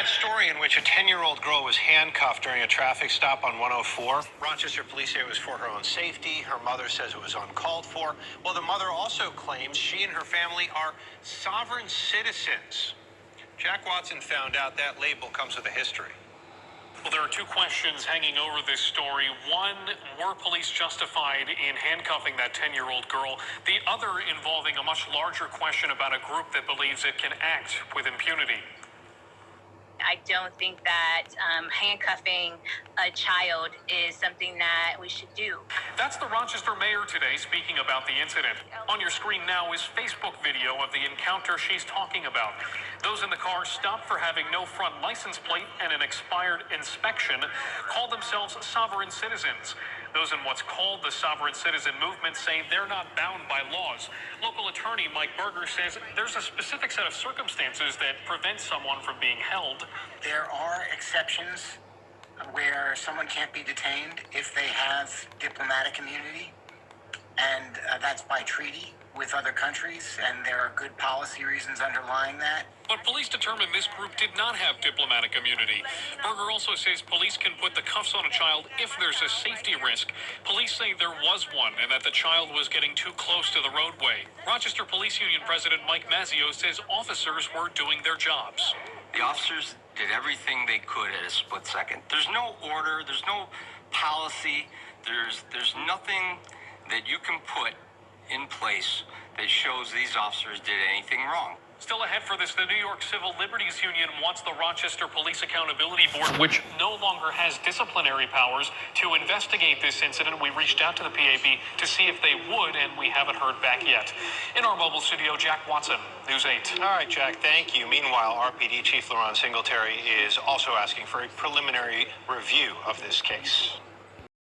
That story in which a 10-year-old girl was handcuffed during a traffic stop on 104. Rochester police say it was for her own safety. Her mother says it was uncalled for. Well, the mother also claims she and her family are sovereign citizens. Jack Watson found out that label comes with a history. Well, there are two questions hanging over this story. One, were police justified in handcuffing that 10-year-old girl? The other involving a much larger question about a group that believes it can act with impunity. I don't think that handcuffing a child is something that we should do. That's the Rochester mayor today speaking about the incident. On your screen now is Facebook video of the encounter she's talking about. Those in the car stopped for having no front license plate and an expired inspection called themselves sovereign citizens. Those in what's called the sovereign citizen movement say they're not bound by laws. Local attorney Mike Berger says there's a specific set of circumstances that prevent someone from being held. There are exceptions where someone can't be detained if they have diplomatic immunity, and that's by treaty with other countries, and there are good policy reasons underlying that. But police determined this group did not have diplomatic immunity. Berger also says police can put the cuffs on a child if there's a safety risk. Police say there was one and that the child was getting too close to the roadway. Rochester Police Union President Mike MAZZEO says officers were doing their jobs. The officers did everything they could at a split second. There's no order, there's no policy, there's nothing that you can put in place that shows these officers did anything wrong. Still ahead for this, the New York Civil Liberties Union wants the Rochester Police Accountability Board, which no longer has disciplinary powers, to investigate this incident. We reached out to the PAB to see if they would, and we haven't heard back yet. In our mobile studio, Jack Watson, News 8. All right, Jack, thank you. Meanwhile, RPD Chief Laurent Singletary is also asking for a preliminary review of this case.